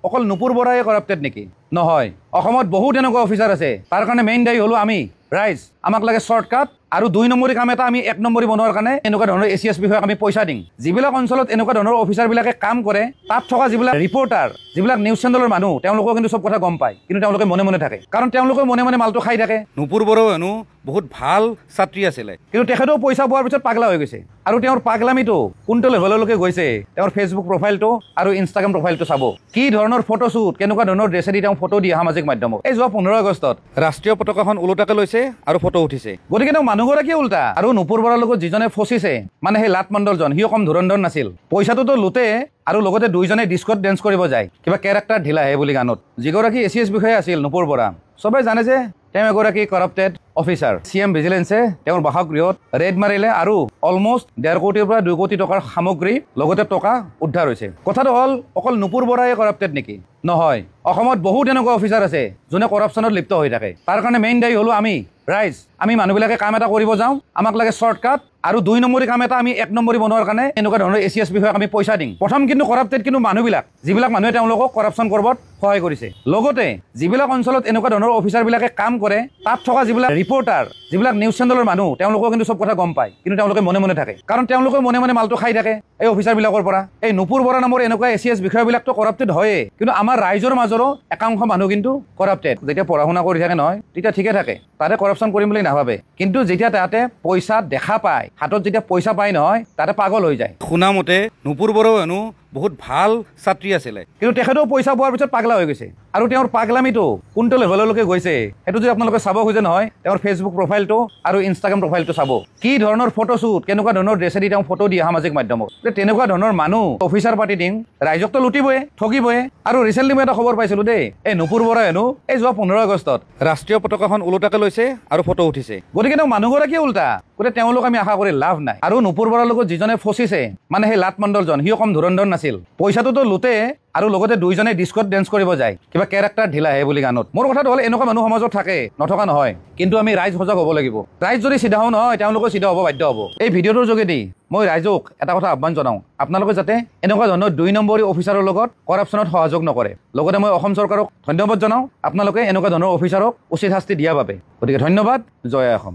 অকল নুপুৰ বৰাই কৰাপ্টেড নেকি? নহয়, অসমত বহুত এনেকুৱা অফিচাৰ আছে। তাৰ কাৰণে মেইন দায়ী হলো আমি ৰাইজ। আমাক লাগে শৰ্টকাট আৰু 2 নম্বৰী কাম এটা আমি 1 নম্বৰী বনোৱাৰ কাৰণে এনেকুৱা ধৰণৰ এচিএছ বিষয়ক আমি পইচা দিম। যিবিলাক অঞ্চলত এনেকুৱা ধৰণৰ অফিচাৰবিলাকে কাম কৰে, তাত থকা যিবিলাক ৰিপৰ্টাৰ, যিবিলাক নিউজ চেনেলৰ মানুহ, তেওঁলোকেও কিন্তু সব কথা গম পায়, কিন্তু তেওঁলোকে মনে মনে থাকে, কাৰণ তেওঁলোকে মনে মনে মালটো খাই থাকে। নুপুৰ বড়ো হেনো বহুত ভাল ছাত্ৰী আছিলে, কিন্তু তেখেতেও পইচা পোৱাৰ পিছত পাগলা হৈ গৈছে। আৰু তেওঁৰ পাগলামিটো কোনটো লেভেললৈকে গৈছে, তেওঁৰ ফেচবুক প্ৰফাইলটো আৰু ইনষ্টাগ্ৰাম প্ৰফাইলটো চাব। কি ধৰণৰ ফটোশ্বুট, কেনেকুৱা ধৰণৰ ড্ৰেছেদি তেওঁ ফটো দিয়ে সামাজিক মাধ্যমত। এই যোৱা 15 আগষ্টত ৰাষ্ট্ৰীয় পতাকাখন ওলোটাকে লৈছে আৰু ফটো উঠিছে। গতিকে তেওঁ মানুহগৰাকী উল্টা। আৰু নুপুৰ বৰাৰ লগত যিজনে ফচিছে, মানে সেই লাট মণ্ডলজন, সিও কম ধুৰন্ধৰ নাছিল। পইচাটোতো লুটে আৰু লগতে দুইজনে ডিস্কত ডেন্স কৰিব যায়, কিবা কেৰেক্টাৰ ঢিলাহে বুলি গানত। যিগৰাকী এচিএছ বিষয়া আছিল নুপুৰ বৰা, সবে জানে যে তেওঁ এগৰাকী কৰাপ্টেড অফিচাৰ। CM ভিজিলেন্সে তেওঁৰ বাসগৃহত ৰেড মাৰিলে আৰু অলমষ্ট 1.5 কোটিৰ পৰা 2 কোটি টকাৰ সামগ্ৰী লগতে টকা উদ্ধাৰ হৈছে। কথাটো হ'ল অকল নুপুৰ বৰাই কৰাপ্টেড নেকি? নহয়, অসমত বহুত এনেকুৱা অফিচাৰ আছে যোনে কৰাপশ্যনত লিপ্ত হৈ থাকে। তাৰ কাৰণে মেইন দায়ী হলো আমি ৰাইজ। আমি মানুহবিলাকে কাম এটা কৰিব যাওঁ, আমাক লাগে শৰ্টকাট আৰু 2 নম্বৰী কাম এটা আমি 1 নম্বৰী বনোৱাৰ কাৰণে এনেকুৱা ধৰণৰ এচিএছ বিষয়ক আমি পইচা দিম। প্ৰথম কিন্তু কৰাপ্টেড কিন্তু মানুহবিলাক, যিবিলাক মানুহে তেওঁলোকক কৰাপশ্যন কৰবাত সহায় কৰিছে। লগতে যিবিলাক অঞ্চলত এনেকুৱা ধৰণৰ অফিচাৰবিলাকে কাম কৰে, তাত থকা যিবিলাক ৰিপৰ্টাৰ, যিবিলাক নিউজ চেনেলৰ মানুহ, তেওঁলোকেও কিন্তু সব কথা গম পায়, কিন্তু তেওঁলোকে মনে মনে থাকে, কাৰণ তেওঁলোকে মনে মনে মালটো খাই থাকে এই অফিচাৰবিলাকৰ পৰা। এই নুপুৰ বৰা নামৰ এনেকুৱা এচিএছ বিষয়বিলাকতো কৰাপ্টেড হয়ে, কিন্তু আমাৰ ৰাইজৰ মাজৰো একাংশ মানুহ কিন্তু কৰাপ্টেড। যেতিয়া পঢ়া শুনা কৰি থাকে নহয়, তেতিয়া ঠিকে থাকে, তাতে কৰাপশ্যন কৰিম বুলি নাভাবে, কিন্তু যেতিয়া তাতে পইচা দেখা পায়, হাতত যেতিয়া পইচা পায় নহয়, তাতে পাগল হৈ যায়। শুনা মতে নুপুৰ বড়ো হেনো বহুত ভাল ছাত্ৰী আছিলে, কিন্তু তেখেতেও পইচা পোৱাৰ পিছত পাগলা হৈ গৈছে। আৰু তেওঁৰ পাগলামিটো কোনটো লেভেললৈকে গৈছে, সেইটো যদি আপোনালোকে চাব খোজে নহয়, তেওঁৰ ফেচবুক প্ৰফাইলটো আৰু ইনষ্টাগ্ৰাম প্ৰফাইলটো চাব। কি ধৰণৰ ফটোশ্বুট, কেনেকুৱা ধৰণৰ ড্ৰেছেদি তেওঁ ফটো দিয়ে সামাজিক মাধ্যমত। তেনেকুৱা ধৰণৰ মানুহ অফিচাৰ পাতি দিম, ৰাইজকতো লুটিবয়ে, ঠগিবয়ে। আৰু ৰিচেণ্টলি মই এটা খবৰ পাইছিলো দেই, এই নুপুৰ বৰা হেনো এই যোৱা 15 আগষ্টত ৰাষ্ট্ৰীয় পতাকাখন ওলোটাকে লৈছে আৰু ফটো উঠিছে। গতিকে তেওঁ মানুহগৰাকী উল্টা, গতিকে তেওঁলোক আমি আশা কৰি লাভ নাই। আৰু নুপুৰ বৰাৰ লগত যিজনে ফচিছে, মানে সেই লাট মণ্ডলজন, সিও কম ধুৰন্ধৰ নাছিল। পইচাটোতো লুটে আৰু লগতে দুইজনে ডিস্কত ডেন্স কৰিব যায়, কিবা কেৰেক্টাৰ ঢিলাহে বুলি গানত। মোৰ কথাটো হ'ল এনেকুৱা মানুহ সমাজত থাকে, নথকা নহয়, কিন্তু আমি ৰাইজ সজাগ হ'ব লাগিব। ৰাইজ যদি চিধা হওঁ নহয়, তেওঁলোকে চিধা হ'ব বাধ্য হ'ব। এই ভিডিঅ'টোৰ যোগেদি মই ৰাইজক এটা কথা আহ্বান জনাওঁ, আপোনালোকে যাতে এনেকুৱা ধৰণৰ 2 নম্বৰী অফিচাৰৰ লগত কৰাপশ্যনত সহযোগ নকৰে। লগতে মই অসম চৰকাৰক ধন্যবাদ জনাওঁ, আপোনালোকে এনেকুৱা ধৰণৰ অফিচাৰক উচিত শাস্তি দিয়াৰ বাবে। গতিকে ধন্যবাদ, জয় অসম।